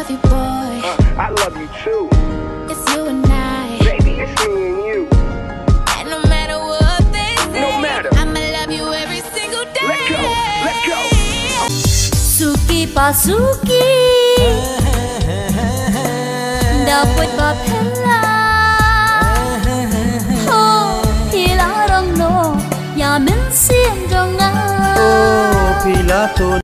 love you, boy. I love you too. It's you and I. Baby, it's me and you. And no matter what they say, No matter. I'ma love you every single day. Let go, let go. Suki pa suki dapat papela oh pila rong no ya men sien dong na Pilato